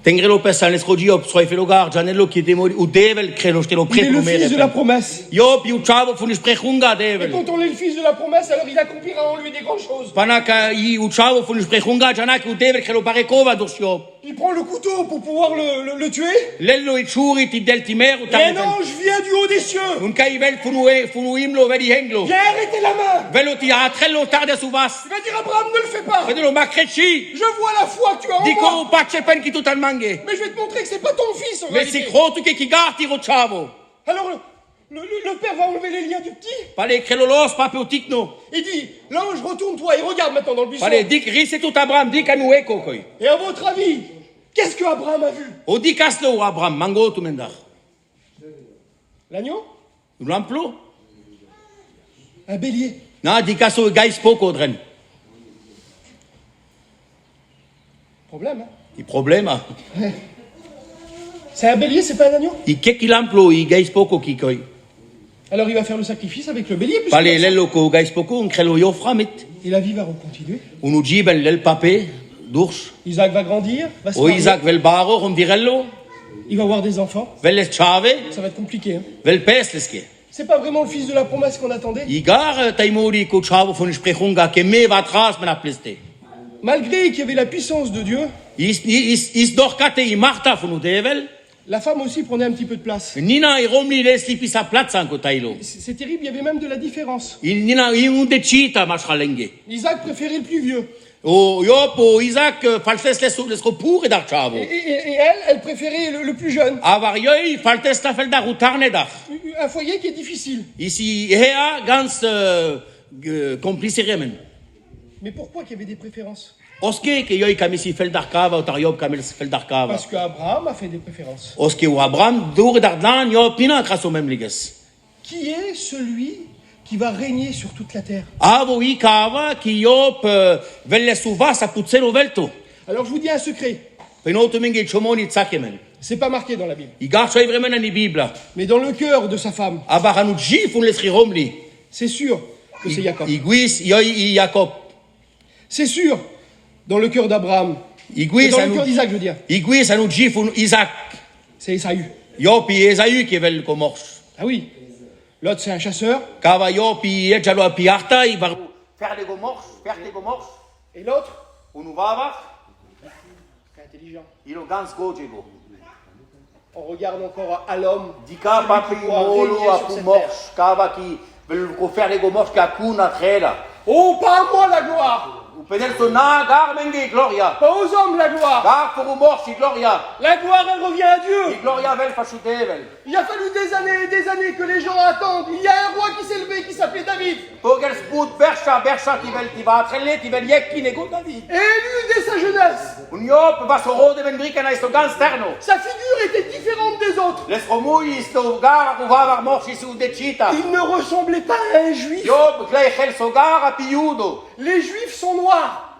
S2: Tengrelo pesa l'esrogi op soi felogar janello qui demori u devel krelo stelo
S1: Il est le
S2: prepomere.
S1: fils de la promesse.
S2: Yo piu chavo fun isprechunga
S1: Et
S2: devel.
S1: quand on est le fils de la promesse, alors il accomplira en lui des grandes choses.
S2: Panaka i u chavo fun isprechunga janak u devel krelo parekova dorsio.
S1: Il prend le couteau pour pouvoir le tuer.
S2: Lello i churi ti del timer u
S1: Et un
S2: tarnevel.
S1: ange vient du haut des cieux.
S2: Un kaivel funu imlo vedi henglo.
S1: Viens arrêter la main.
S2: Velo ti atrello tarde su vas.
S1: Il va dire Abraham, ne le fais pas.
S2: Vedelo macrechi.
S1: Je vois la foi que tu as en moi.
S2: Dico pace pen ki tutal mange.
S1: Mais je vais te montrer que c'est pas ton fils en
S2: Mais
S1: réalité.
S2: si krotu ke ki garti ro chavo.
S1: Alors le père va enlever les liens du petit.
S2: Pale krelo los pape o tikno.
S1: Il dit, l'ange, retourne-toi et regarde maintenant dans le buisson.
S2: Pale dik risse tout Abraham dik anu eko koi.
S1: Et à votre avis, qu'est-ce que Abraham a vu?
S2: O dik aslo Abraham mango tu mendar.
S1: L'agneau?
S2: Un lamplo.
S1: Un bélier.
S2: Na dik aso gais poko dren.
S1: Problème, hein?
S2: I problema.
S1: C'est un bélier, c'est pas un agneau?
S2: I keki lamplo i gais poko ki koi.
S1: Alors il va faire le sacrifice avec le bélier.
S2: Pale lello ko gais poko un krelo yo framit.
S1: Et la vie va recontinuer.
S2: Unu giben lel pape d'ours.
S1: Isaac va grandir, va se
S2: O
S1: marier.
S2: Isaac vel baro rom dirello.
S1: Il va avoir des enfants.
S2: Vel les chave.
S1: Ça va être compliqué. Hein?
S2: Vel pes leske.
S1: C'est pas vraiment le fils de la promesse qu'on attendait.
S2: I gar taimori ko chavo fun sprechunga ke me va tras men apleste.
S1: Malgré qu'il y avait la puissance de Dieu,
S2: Is dorkate i marta fun u devel.
S1: la femme aussi prenait un petit peu de place.
S2: Nina i romli lesli pisa platza ko tailo.
S1: C'est terrible, il y avait même de la différence.
S2: Nina i un decita maschalenge.
S1: Isaac préférait le plus vieux.
S2: O Iopo Isaac faltes les pure dar chavo.
S1: Et elle préférait le plus jeune.
S2: Avarioi faltes la fel dar utarne dar.
S1: Un foyer qui est difficile.
S2: Ici hea gans complice remen.
S1: Mais pourquoi qu'il y avait des préférences?
S2: Oske ke yoi kamisi fel dar kava utar Iob kamel fel dar kava.
S1: Parce qu'Abraham a fait des préférences.
S2: Oske u Abraham dur dar dan Iob pina kraso mem liges.
S1: Qui est celui qui va régner sur toute la terre?
S2: Avo i kava ki Iob velle suva sa putzelo velto.
S1: Alors je vous dis un secret.
S2: Penoto minge chomoni tsakemen.
S1: C'est pas marqué dans la Bible.
S2: I gar choi vremen ani Bibla.
S1: Mais dans le cœur de sa femme,
S2: Abaranu gifun lesri romli.
S1: c'est sûr, que c'est Jacob.
S2: Jacob.
S1: C'est sûr, dans le cœur d'Abraham. Dans le cœur d'Isaac, je veux dire.
S2: Isaac.
S1: C'est Esaü.
S2: Yopi Esaü qui veut le commerce.
S1: Ah oui. L'autre, c'est un chasseur.
S2: Kava Yopi Ejalo Piarta, il va faire des commerces.
S1: Et l'autre?
S2: Unuvava.
S1: C'est intelligent.
S2: Il gans gojego.
S1: On regarde encore à l'homme.
S2: Dika papi molo a commerce. Kava qui veut faire des commerces qu'à kuna trela.
S1: Oh, pas à moi la gloire!
S2: Gloria.
S1: Pas aux hommes la gloire!
S2: Gloria.
S1: La gloire, elle revient à Dieu!
S2: Il
S1: a fallu des années et des années que les gens attendent. Il y a un roi qui s'est levé qui s'appelait David. Élu dès sa jeunesse. Sa figure était différente des autres. Il ne ressemblait pas à un juif. Les juifs sont noirs.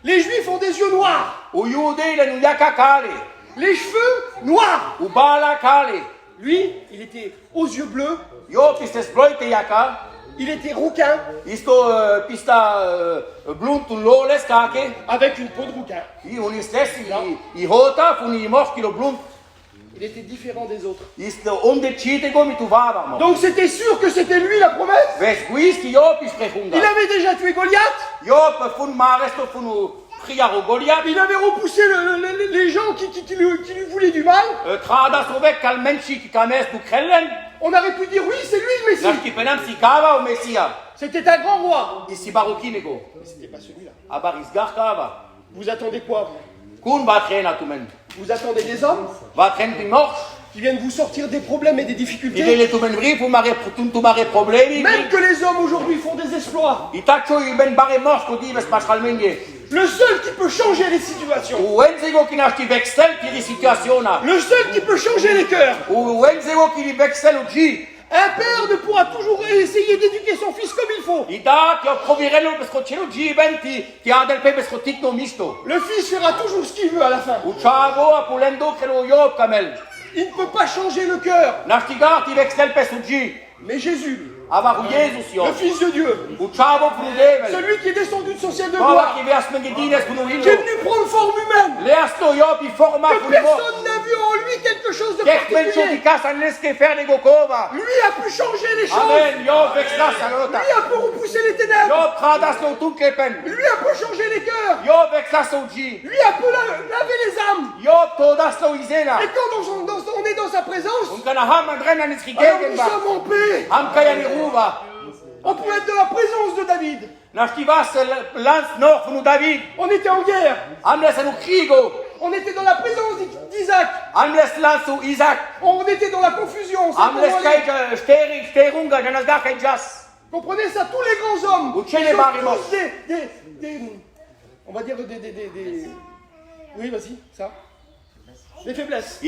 S1: Les juifs ont des yeux noirs. Les cheveux noirs. Lui, il était aux yeux bleus. Il était rouquin. Avec une peau de rouquin. Il était différent des autres. Donc c'était sûr que c'était lui la promesse. Il avait déjà tué Goliath. Il avait repoussé les gens qui lui voulaient du mal. On aurait pu dire oui, c'est lui le Messie. C'était un grand roi. Mais c'était pas celui-là. Vous attendez quoi? Vous attendez des hommes qui viennent vous sortir des problèmes et des difficultés. Même que les hommes aujourd'hui font des exploits. Le seul qui peut changer les situations. Le seul qui peut changer les cœurs. Un père ne pourra toujours essayer d'éduquer son fils comme il faut. Le fils fera toujours ce qu'il veut à la fin. Il ne peut pas changer le cœur. Mais Jésus, le Fils de Dieu, celui qui est descendu de son ciel de gloire, qui est venu prendre forme humaine, que personne n'a vu en lui quelque chose de particulier. Lui a pu changer les choses. Lui a pu repousser les ténèbres. Lui a pu changer les cœurs. Lui a pu laver les âmes. Et quand on est dans sa présence, alors nous sommes en paix. On peut être dans la présence de David. On était en guerre. On était dans la présence d'Isaac. On était dans la confusion. Comprenez ça, tous les grands hommes. Ils ont tous on va dire des... Oui, vas-y, ça. Des faiblesses.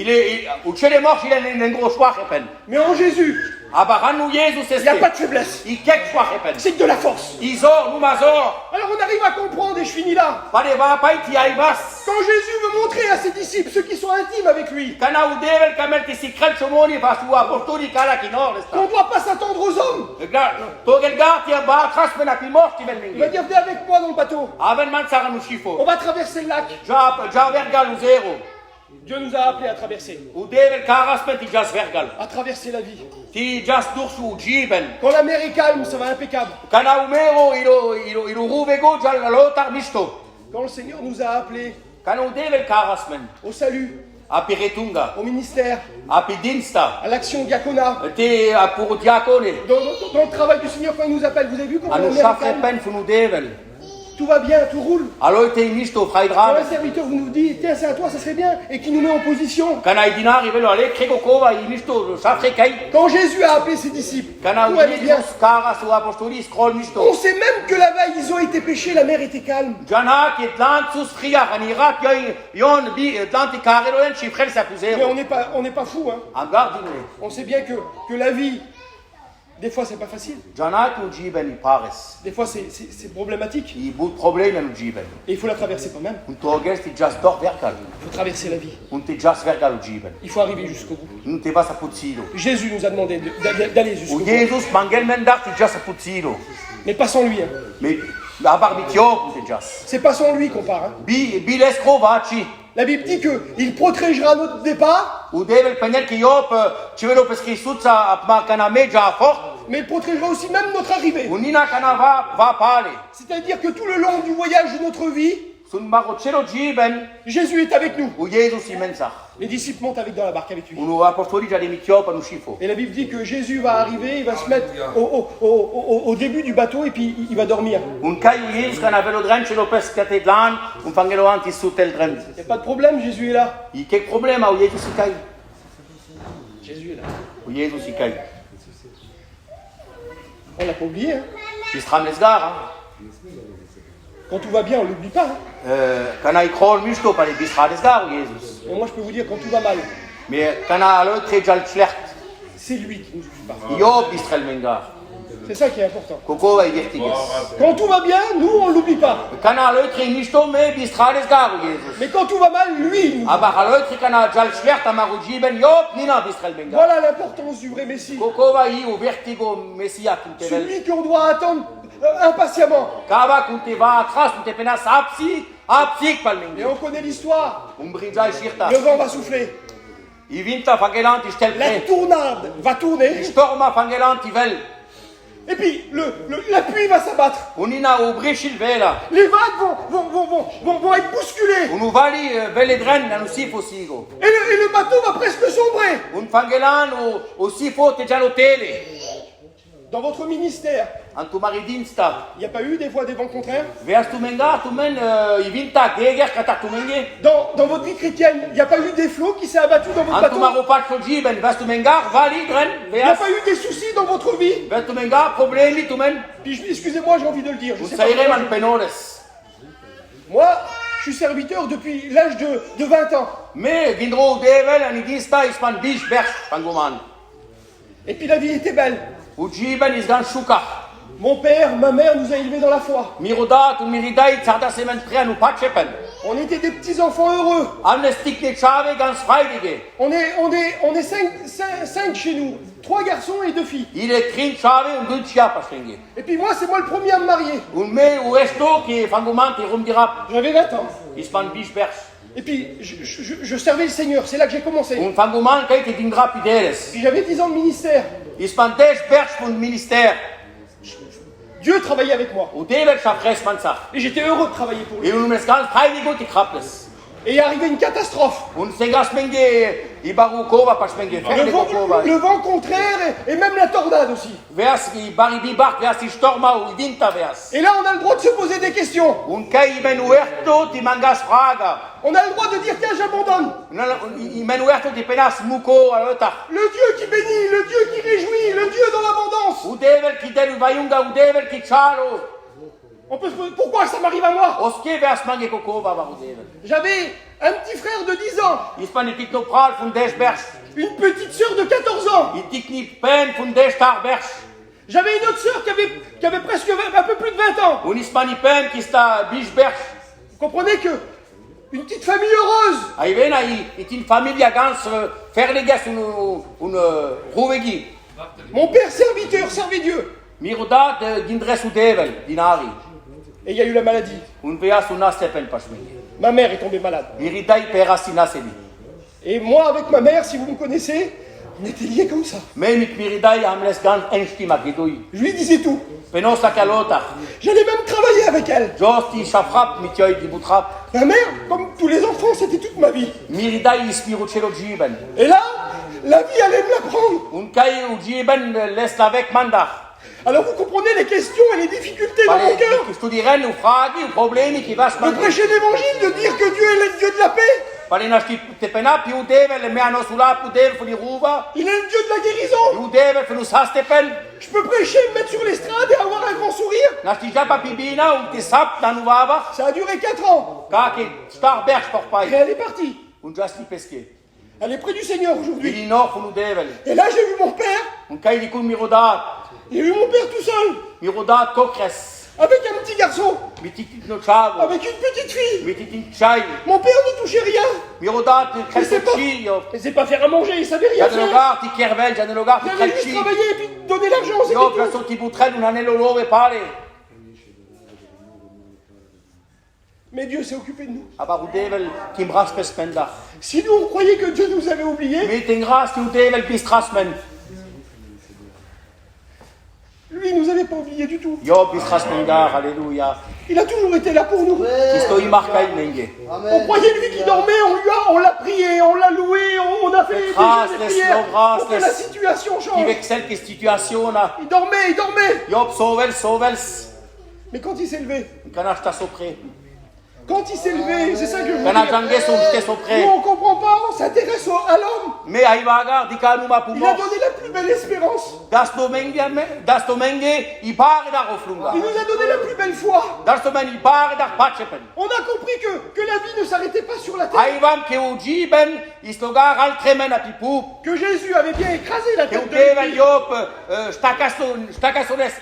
S1: Mais en Jésus, il n'y a pas de faiblesse. C'est que de la force. Alors on arrive à comprendre, et je finis là. Quand Jésus veut montrer à ses disciples, ceux qui sont intimes avec lui, qu'on ne doit pas s'attendre aux hommes. Il va dire, viens avec moi dans le bateau. On va traverser le lac. Dieu nous a appelés à traverser. À traverser la vie. Quand la mer est calme, ça va impeccable. Quand le Seigneur nous a appelés au salut, au ministère, à l'action diaconat, dans le travail du Seigneur quand il nous appelle, vous avez vu comment la mer est calme? Tout va bien, tout roule. Quand un serviteur vous nous dit, tiens, c'est à toi, ça serait bien, et qui nous met en position. Quand Jésus a appelé ses disciples, tout allait bien. On sait même que la veille, ils ont été pêchés, la mer était calme. Mais on n'est pas fous, hein. On sait bien que la vie Des fois, c'est pas facile.
S2: Janat nu jiben I pares.
S1: Des fois, c'est problématique.
S2: I but probleme nu jiben.
S1: Et il faut la traverser quand même.
S2: Un togest I just dor vergal.
S1: Il faut traverser la vie.
S2: Un te just vergal nu jiben.
S1: Il faut arriver jusqu'au bout.
S2: Nu te vas a puzzilo.
S1: Jésus nous a demandé d'aller jusqu'au
S2: U
S1: bout.
S2: Jesus mangel mendat te just a puzzilo.
S1: Mais pas sans lui. Hein.
S2: Mais a barbitio te just.
S1: C'est pas sans lui qu'on part. Hein.
S2: Bi l'escro vaci.
S1: La Bible dit qu'il protégera notre départ,
S2: U devel penel che iop ci velo peschisuzza a ma caname già fort.
S1: mais il protégera aussi même notre arrivée.
S2: Unina canava va pale.
S1: C'est-à-dire que tout le long du voyage de notre vie,
S2: Sun marocelo jiben.
S1: Jésus est avec nous.
S2: U Jesus immensa.
S1: Les disciples montent dans la barque avec lui.
S2: Unu apostoli già de mitiopa nu schifo.
S1: Et la Bible dit que Jésus va arriver, il va se mettre au début du bateau et puis il va dormir.
S2: Un caiu Jesus can avelo drencelo pescatedlan, un fangelo anti sutel dren.
S1: Il n'y a pas de problème, Jésus est là.
S2: I che problema u Jesus si cai?
S1: Jésus est là.
S2: U Jesus si cai.
S1: On l'a pas oublié. Hein.
S2: Istram lesgar.
S1: Quand tout va bien, on ne l'oublie pas. Hein.
S2: Kana I krol misto pa le bistra lesgar u Jesus.
S1: Et moi, je peux vous dire, quand tout va mal,
S2: Mais kana alo tre jal schlert.
S1: c'est lui qui nous oublie pas.
S2: Io bistrel mengar.
S1: C'est ça qui est important.
S2: Koko va vertiges.
S1: Quand tout va bien, nous, on ne l'oublie pas.
S2: Kana alo tre misto me bistra lesgar u Jesus.
S1: Mais quand tout va mal, lui, il nous oublie.
S2: Aba alo tre kana jal schlert amaru jiben yop nina bistrel mengar.
S1: Voilà l'importance du vrai Messie.
S2: Koko va I u vertigo messia kuntevel.
S1: Celui qu'on doit attendre impatiemment.
S2: Kava kunte va atras kunte penas apsik pal
S1: Et
S2: mengar.
S1: on connaît l'histoire.
S2: Umbrija shirta.
S1: Le vent va souffler.
S2: I vinta fangelant I stel
S1: La
S2: pre.
S1: tournade va tourner.
S2: I storma fangelant I vel.
S1: Et puis, la pluie va s'abattre.
S2: Unina u brichil vela.
S1: Les vagues vont être bousculées.
S2: Unu vali vele dren nanu sifo sigo.
S1: Et le bateau va presque sombrer.
S2: Un fangelan o sifo te gialotele.
S1: Dans votre ministère,
S2: Antu maridinsta.
S1: il n'y a pas eu des fois des vents contraires.
S2: Veas tu menga tu men I vinta geger kata tu menge.
S1: Dans votre vie chrétienne, il n'y a pas eu des flots qui s'est abattu dans votre
S2: Antu
S1: bateau.
S2: maropat jiben. Veas tu menga vali dren.
S1: Il n'y a
S2: Veas.
S1: pas eu des soucis dans votre vie.
S2: Veas tu menga problemi tu men.
S1: Puis, excusez-moi, j'ai envie de le dire. Je
S2: Un
S1: sais pas
S2: saire
S1: pourquoi.
S2: man penores.
S1: Moi, je suis serviteur depuis l'âge de 20 ans.
S2: Me vindro devel anidista ispan bish berch pangoman.
S1: Et puis la vie était belle.
S2: U jiben isgan shuka.
S1: Mon père, ma mère nous a élevés dans la foi.
S2: Mirodat un miridai tsarda semen pre anu patchepen.
S1: On était des petits enfants heureux.
S2: Amnestik ne chave gans freidige.
S1: On est cinq chez nous. 3 garçons et 2 filles.
S2: Il est trin chave un dulcia paschenge.
S1: Et puis moi, c'est moi le premier à me marier.
S2: Un me u esto qui fangomant et rumdirap.
S1: J'avais 20 ans.
S2: Ispan bish berch.
S1: Et puis je servais le Seigneur. C'est là que j'ai commencé.
S2: Un fangomant qui te dingra pideres.
S1: Puis j'avais 10 ans de ministère.
S2: Ispan desh berch pour le ministère.
S1: Dieu travaillait avec moi.
S2: U devel chafres mansa.
S1: Et j'étais heureux de travailler pour lui.
S2: Et un mesgal freidigo ti kraples.
S1: Et il est arrivé une catastrophe.
S2: Un sengas menge ibarukova paschmenge.
S1: Le vent contraire et même la tornade aussi.
S2: Veas i baribi bark veas i storma u dinta veas.
S1: Et là, on a le droit de se poser des questions.
S2: Un kai men uerto ti mangas fraga.
S1: On a le droit de dire tiens, j'abandonne.
S2: I men uerto ti penas muko alota.
S1: Le Dieu qui bénit, le Dieu qui réjouit, le Dieu dans l'abondance.
S2: U devel ki delu vayunga u devel ki chalo.
S1: On peut se poser pourquoi ça m'arrive à moi.
S2: Oske veas mange kokova va u devel.
S1: J'avais un petit frère de 10 ans,
S2: Ispan itik no pral fun desh berch.
S1: une petite sœur de 14 ans.
S2: Itik ni pen fun desh tar berch.
S1: J'avais une autre sœur qui avait presque un peu plus de 20 ans.
S2: Un ispan i pen ki sta bish berch.
S1: Vous comprenez que une petite famille heureuse.
S2: Ai vena itin familia gans ferlegas un ruvegi.
S1: Mon père serviteur servait Dieu.
S2: Mirodat dindres u devel dinari.
S1: Et il y a eu la maladie.
S2: Un veas un astepen paschmenge.
S1: Ma mère est tombée malade.
S2: Miridai perasina sedi.
S1: Et moi, avec ma mère, si vous me connaissez, on était liés comme ça.
S2: Memik miridai amles gans enstima gidui.
S1: Je lui disais tout.
S2: Penosa kalota.
S1: J'allais même travailler avec elle.
S2: Josti shafrap mitioy di butrap.
S1: Ma mère, comme tous les enfants, c'était toute ma vie.
S2: Miridai ispirucelo jiben.
S1: Et là, la vie allait me l'apprendre.
S2: Un kai u jiben les avec mandar.
S1: Alors vous comprenez les questions et les difficultés dans mon cœur.
S2: Studieren u fragi u problemi ki vas
S1: De
S2: man.
S1: prêcher l'évangile, de dire que Dieu est le Dieu de la paix.
S2: Palena sti te pena più devel me ano sulla pu devel funi ruva.
S1: Il est le Dieu de la guérison.
S2: U devel funu sastepen.
S1: Je peux prêcher, me mettre sur l'estrade et avoir un grand sourire.
S2: Nasti japa pibina u te sap danuvava.
S1: Ça a duré 4 ans.
S2: Kake star berch
S1: Et
S2: porpai.
S1: elle est partie.
S2: Un jasti pesque.
S1: Elle est près du Seigneur aujourd'hui.
S2: Ili no funu devel.
S1: Et là, j'ai vu mon père.
S2: Un kai di kun mirodat.
S1: J'ai vu mon père tout seul.
S2: Mirodat kokres.
S1: Avec un petit garçon.
S2: Mititit no chavo.
S1: Avec une petite fille.
S2: Mititit chai.
S1: Mon père ne touchait rien.
S2: Mirodat
S1: Mais c'est pas faire à manger, il savait rien faire.
S2: Janelogar ti kervel, janelogar ti
S1: Il avait juste
S2: krelchi.
S1: travaillé et puis donner l'argent, c'est
S2: Yo,
S1: tout.
S2: plaso ti butren un anello love pare.
S1: Mais Dieu s'est occupé de nous.
S2: Abarudevel kim raspes pendach.
S1: Si nous on croyait que Dieu nous avait oubliés,
S2: Mitengras ti udevel pistrasmen.
S1: lui il nous avait pas oubliés du tout.
S2: Yo pistrasmendar, alléluia.
S1: Il a toujours été là pour nous.
S2: Kisto imarkai menge.
S1: On croyait lui qui dormait, on l'a prié, on l'a loué, on a fait
S2: Grâce,
S1: des
S2: laisse-le,
S1: prières
S2: grâce,
S1: pour que la situation change.
S2: Ivexel ki situation na.
S1: Il dormait.
S2: Yo sovels.
S1: Mais quand il s'est levé,
S2: Kanach ta sopre.
S1: c'est ça que je veux
S2: Kanach
S1: dire.
S2: jange son sopre.
S1: Nous on comprend pas, on s'intéresse à l'homme.
S2: Me aivagar dikanu ma
S1: Il a
S2: pumo.
S1: donné la plus belle espérance.
S2: Dasto menge i pare da oflunga.
S1: Il nous a donné la plus belle foi.
S2: Dasto men i pare da pachepen.
S1: On a compris que la vie ne s'arrêtait pas sur la terre.
S2: Aivam ke ujiben istogar al tremen a pipu.
S1: Que Jésus avait bien écrasé la
S2: Ke
S1: tête de
S2: udevel
S1: l'Église.
S2: yop stakasones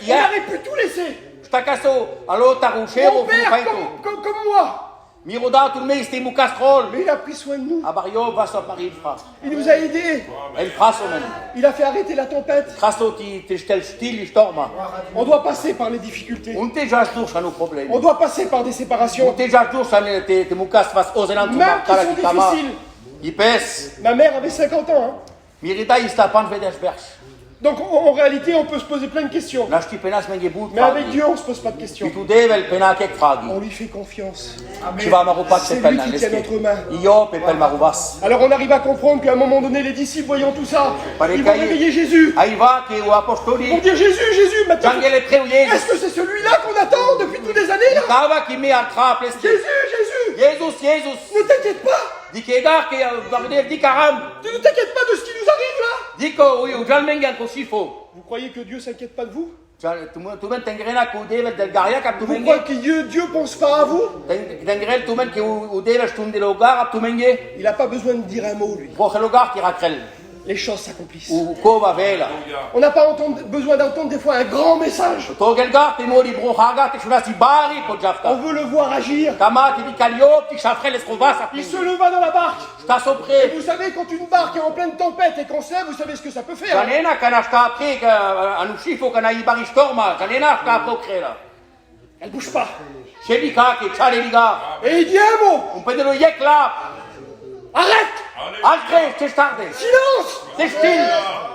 S1: On
S2: ia.
S1: aurait pu tout laisser.
S2: Stakaso alo tarushero
S1: Mon père,
S2: fukaito.
S1: comme moi.
S2: Miroda tout me istimu kastrol.
S1: Mais il a pris soin de nous.
S2: Abario va so Paris fra.
S1: Il nous a aidés.
S2: El frasomen.
S1: Il a fait arrêter la tempête.
S2: Kraso ti stel stil storma.
S1: On doit passer par les difficultés.
S2: Un te jas dur nos problemi.
S1: On doit passer par des
S2: Un
S1: séparations.
S2: te jas dur te mukas vas ozelan tu
S1: Même qui
S2: kala
S1: sont
S2: ki kama.
S1: difficiles.
S2: Ipes.
S1: Ma mère avait 50 ans. Hein.
S2: Mirida istapan vedesberg.
S1: Donc en réalité, on peut se poser plein de questions.
S2: Nashti penas menge but.
S1: Mais avec Dieu, on ne se pose pas de questions.
S2: Tu devel pena kek fragi.
S1: On lui fait confiance.
S2: Tu vas marupat
S1: C'est
S2: se
S1: lui
S2: pelna
S1: qui tient notre main.
S2: Io pepel marubas.
S1: Alors on arrive à comprendre qu'à un moment donné, les disciples, voyant tout ça, ils vont réveiller Jésus.
S2: Aiva ke o
S1: Ils vont
S2: apostoli.
S1: dire Jésus, maintenant.
S2: Jangele preu
S1: Est-ce
S2: Jesus.
S1: que c'est celui-là qu'on attend depuis toutes les années là?
S2: Kava ki me atra pleste.
S1: Jésus,
S2: Jesus.
S1: ne t'inquiète pas.
S2: Dikegar ke bardel dikaram.
S1: Tu ne t'inquiètes pas de ce qui nous arrive là.
S2: Diko oui o jalmengan ko shifo.
S1: Vous croyez que Dieu s'inquiète pas de vous?
S2: Tu men tengrena ko devel del garia kap tu
S1: Vous
S2: menge.
S1: croyez que Dieu pense pas à vous?
S2: Tengrel tu men ke o devel stunde logar ap tu menge.
S1: Il n'a pas besoin de dire un mot lui.
S2: Prochelogar ki rakrel.
S1: Les choses s'accomplissent.
S2: O kova vela.
S1: On n'a pas besoin d'entendre des fois un grand message.
S2: Togelgar te mori brohaga te shunasi bari ko
S1: On
S2: jafta.
S1: veut le voir agir.
S2: Kama ti dikaliop ti shafrel eskovas ap.
S1: Il se leva dans la barque.
S2: Sta
S1: Et
S2: sopre.
S1: vous savez, quand une barque est en pleine tempête et qu'on sert, vous savez ce que ça peut faire. Hein?
S2: Janena kana sta apre ka anu shifo kana ibari storma. Janena sta aprokela.
S1: Elle bouge pas.
S2: Shebika ke chale liga.
S1: Et il dit un mot.
S2: Un pedelo yek la.
S1: Arrête.
S2: Altre te starde.
S1: Silence.
S2: Te stil.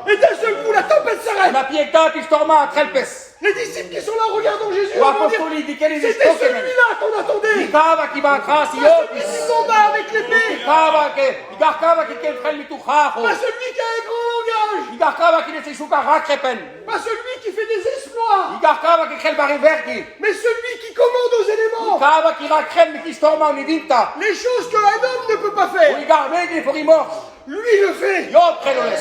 S1: Et d'un seul coup, la tempête s'arrête.
S2: Na pieta ti storma trelpes.
S1: Les disciples qui sont là regardant Jésus.
S2: O
S1: ils vont dire,
S2: apostoli dikeli
S1: c'était celui-là qu'on attendait.
S2: Kava ki ba krasi
S1: Pas
S2: yo.
S1: celui qui combat avec l'épée.
S2: Kava ki ken frel mitu khaho.
S1: Pas celui qui a un grand langage.
S2: Kava ki ne se shuka rakrepen.
S1: Pas celui qui fait des exploits.
S2: Kava ki kel bari verdi.
S1: Mais celui qui commande aux éléments.
S2: Kava ki rakren mi ki storma ni vinta.
S1: Les choses qu'un homme ne peut pas faire.
S2: Uligar megi for imor.
S1: Lui le fait.
S2: Yo preloles.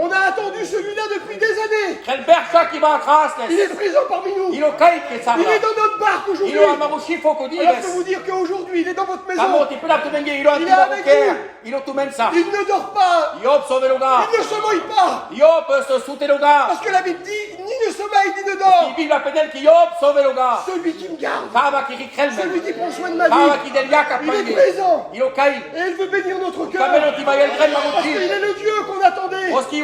S1: On a attendu celui-là depuis des années.
S2: Kel bersa ki ba
S1: Il
S2: krasles.
S1: est présent parmi nous.
S2: Ilo kai ke
S1: Il
S2: sabla.
S1: est dans notre barque aujourd'hui.
S2: Ilo amarushi foko
S1: Alors je peux vous
S2: dives.
S1: dire qu'aujourd'hui, il est dans votre maison.
S2: Kamo ti pela tu menge ilo
S1: Il est
S2: antu
S1: avec
S2: babuker. Ilo tu mensa.
S1: Il ne dort pas.
S2: Yop soveloga.
S1: Il ne se mouille pas.
S2: Yop se suteloga.
S1: Parce que la Bible dit, ni ne sommeille, ni ne dort.
S2: Qui vive la pedel ki yop soveloga.
S1: Celui qui me garde.
S2: Kava ki rikrel
S1: Celui
S2: men.
S1: qui prend soin de ma
S2: Kava
S1: vie.
S2: ki del yak
S1: Il est
S2: apange.
S1: présent.
S2: Ilo kai.
S1: Et il veut bénir notre cœur.
S2: Kameno ti bayel kren
S1: Parce
S2: maruti.
S1: qu'il est le Dieu qu'on attendait.
S2: Oski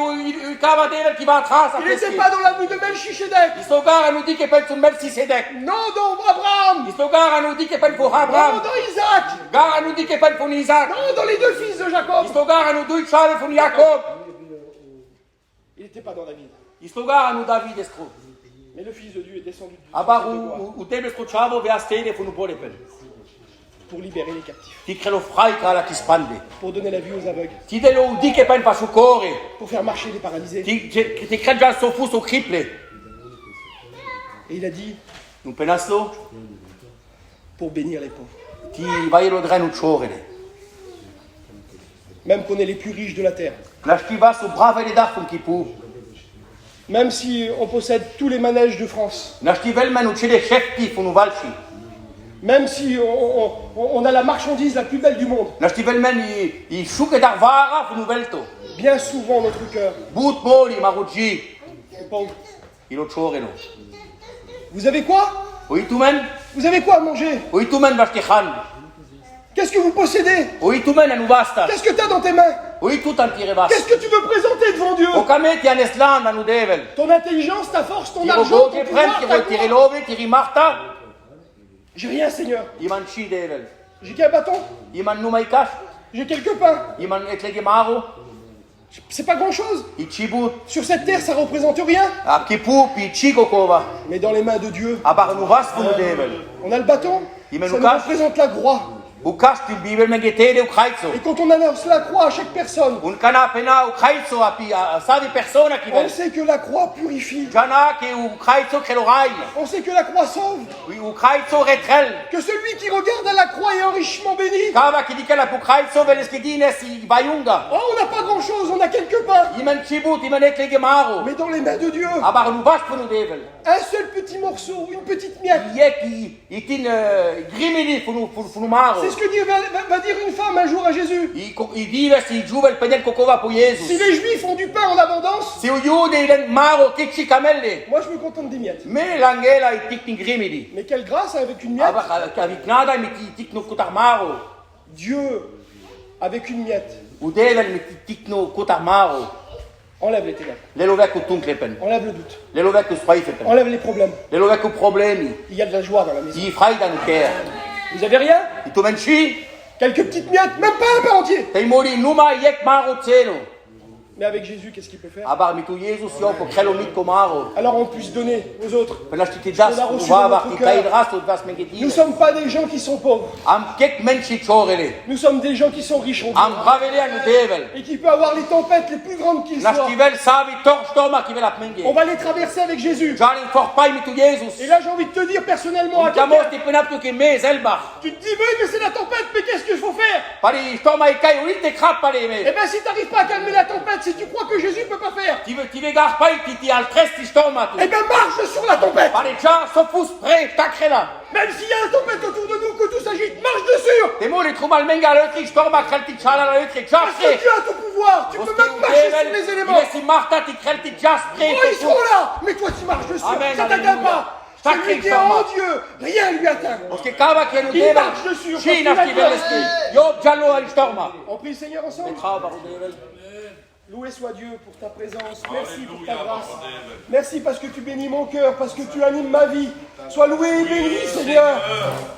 S2: kava devel ki ba tras
S1: Il n'était pas dans l'avenue de Melchisedec.
S2: Istogar nous dit que pen sun mel si sedek.
S1: Non, dans Abraham.
S2: Istogar nous dit que pen pour
S1: Non,
S2: Abraham.
S1: dans Isaac.
S2: Gar nous dit que pen pour Isaac.
S1: Non, dans les deux fils de Jacob.
S2: Istogar nous dit chave pour Jacob.
S1: Il n'était pas dans David.
S2: Istogar nous David estro.
S1: Mais le Fils de Dieu est descendu du
S2: Abar
S1: ciel de gloire
S2: u tebe estro chavo ve astele fu nu pole pen.
S1: pour libérer les captifs,
S2: Ti crelo frai kala ki spande.
S1: pour donner la vue aux aveugles,
S2: Ti delo di che pen pa su core.
S1: pour faire marcher les paralysés.
S2: Ti crel già so fu so criple.
S1: Et il a dit
S2: Nu penaslo
S1: pour bénir les pauvres.
S2: ti vai lo drenu chorele.
S1: Même qu'on est les plus riches de la terre.
S2: La stiva su brava le dar fun ki pu.
S1: Même si on possède tous les manèges de France.
S2: Na stivel menu cede chef ti fu nu valci.
S1: Même si on a la marchandise la plus belle du monde.
S2: Na stivel men i shuke dar vara fu nu velto.
S1: Bien souvent, notre cœur
S2: But moli marugi.
S1: est pauvre.
S2: Ilo choreno.
S1: Vous avez quoi?
S2: Oui, tout men.
S1: Vous avez quoi à manger?
S2: Oui, tout men vashkechan.
S1: Qu'est-ce que vous possédez?
S2: Oui, tout men anu basta.
S1: Qu'est-ce que tu as dans tes mains?
S2: Oui, tout en tire basta.
S1: Qu'est-ce que tu veux présenter devant Dieu?
S2: O kameti an eslan anu devel.
S1: Ton intelligence, ta force, ton
S2: Tiro
S1: argent,
S2: goge
S1: ton
S2: prem,
S1: pouvoir, ta
S2: tiro tire
S1: gloire.
S2: love, tiri marta.
S1: J'ai rien, Seigneur.
S2: Iman chi devel.
S1: J'ai qu'un bâton.
S2: Iman numai kash.
S1: J'ai quelques pains.
S2: Iman etlege maro.
S1: C'est pas grand-chose.
S2: Ichibut.
S1: Sur cette terre, ça représente rien.
S2: A kipu pi chigo kova.
S1: Mais dans les mains de Dieu,
S2: Abar nu vasku nu devel.
S1: on a le bâton.
S2: Il me
S1: Ça
S2: nous
S1: nous
S2: cache.
S1: représente la croix.
S2: U kash tu bibel mengetele u kraitso.
S1: Et quand on annonce la croix à chaque personne,
S2: Un kana pena u kraitso api a savi persona ki
S1: on
S2: vel.
S1: sait que la croix purifie.
S2: Jana ke u kraitso kelorai.
S1: On sait que la croix sauve.
S2: Oui, u kraitso retrel.
S1: Que celui qui regarde à la croix est enrichement béni.
S2: Kava ki dikela pu kraitso veleskidines i bayunga.
S1: Oh, on n'a pas grand-chose, on a quelques pains.
S2: Iman chibut, iman etlege maro.
S1: Mais dans les mains de Dieu,
S2: Abar nu vasku nu devel.
S1: un seul petit morceau, une petite miette.
S2: Iek itin grimili funu maro.
S1: C'est ce que va dire une femme un jour à Jésus.
S2: I dive si juvel penel kokova pu
S1: Si
S2: Jesus.
S1: les Juifs ont du pain en abondance,
S2: Si u jude ilen maro tikchi kamelle.
S1: moi je me contente des miettes.
S2: Me langela i tikni grimili.
S1: Mais quelle grâce avec une miette.
S2: Abar kaviknada mi tikno kutar maro.
S1: Dieu, avec une miette,
S2: U devel mi tikno kutar maro.
S1: enlève les ténèbres,
S2: Le lovek u tunklepen.
S1: enlève le doute,
S2: Le lovek u spreifepen.
S1: enlève les problèmes.
S2: Le lovek u problemi.
S1: Il y a de la joie dans la maison.
S2: I fraida nu ker.
S1: Vous avez rien?
S2: I tu menchi.
S1: Quelques petites miettes, même pas un pain entier.
S2: Te mori numa yek maro tseno.
S1: Mais avec Jésus, qu'est-ce qu'il peut faire?
S2: Abar mi tu Jesus yo po krelomit ko maro.
S1: Alors on puisse donner aux autres.
S2: Pelas ti das
S1: On a reçu
S2: va
S1: dans
S2: var
S1: notre
S2: ti
S1: cœur.
S2: kaidras tu vas
S1: Nous
S2: mengetin.
S1: ne sommes pas des gens qui sont pauvres.
S2: Am kek menchi chorele.
S1: Nous sommes des gens qui sont riches en Dieu.
S2: Am bravele anu devel.
S1: Et qui peut avoir les tempêtes les plus grandes qu'ils soient.
S2: Nastivel savi torch toma ki velat menge.
S1: On va les traverser avec Jésus.
S2: Jalin for pai mi tu Jesus.
S1: Et là, j'ai envie de te dire personnellement à
S2: Kamos
S1: quelqu'un,
S2: ti penap tu ke me zelbach.
S1: tu te dis, oui, mais c'est la tempête, mais qu'est-ce qu'il faut faire?
S2: Pari toma i kai uri te krap pale
S1: Eh
S2: me.
S1: bien, si tu n'arrives pas à calmer la tempête, si tu crois que Jésus ne peut pas faire,
S2: Ti ve gar pai ti al tresti stoma tu.
S1: eh bien, marche sur la tempête.
S2: Pari ja sofus pre takrela.
S1: Même s'il y a la tempête autour de nous, que tout s'agite, marche dessus.
S2: Te mori trumal menga le stoma krelti chala la le
S1: Parce que Dieu a tout pouvoir. Tu peux même marcher sur les éléments.
S2: Si Martha ti krelti jas pre.
S1: Oh, ils seront là. Mais toi, tu marches dessus.
S2: Amen,
S1: Ça t'atteint
S2: alléluia.
S1: pas.
S2: Sacré
S1: Celui qui est
S2: Jean-Marc.
S1: en Dieu, rien lui atteint.
S2: Parce que kava ke nu
S1: Il
S2: devel.
S1: marche dessus, parce qu'il
S2: China
S1: a
S2: ki
S1: peur.
S2: velesti. Yo jallo al storma.
S1: On prie le Seigneur ensemble.
S2: Tra baru devel.
S1: Loué soit Dieu pour ta présence. Merci pour ta grâce. Merci parce que tu bénis mon cœur, parce que tu animes ma vie. Sois loué et béni, Seigneur.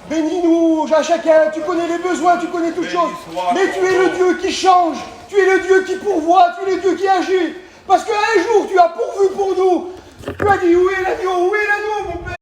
S1: Bénis-nous à chacun. Tu connais les besoins, tu connais toutes choses. Mais tu es le Dieu qui change. Tu es le Dieu qui pourvoit. Tu es le Dieu qui agit. Parce qu'un jour, tu as pourvu pour nous. Tu as dit, où est l'agneau? Où est l'agneau, mon Père?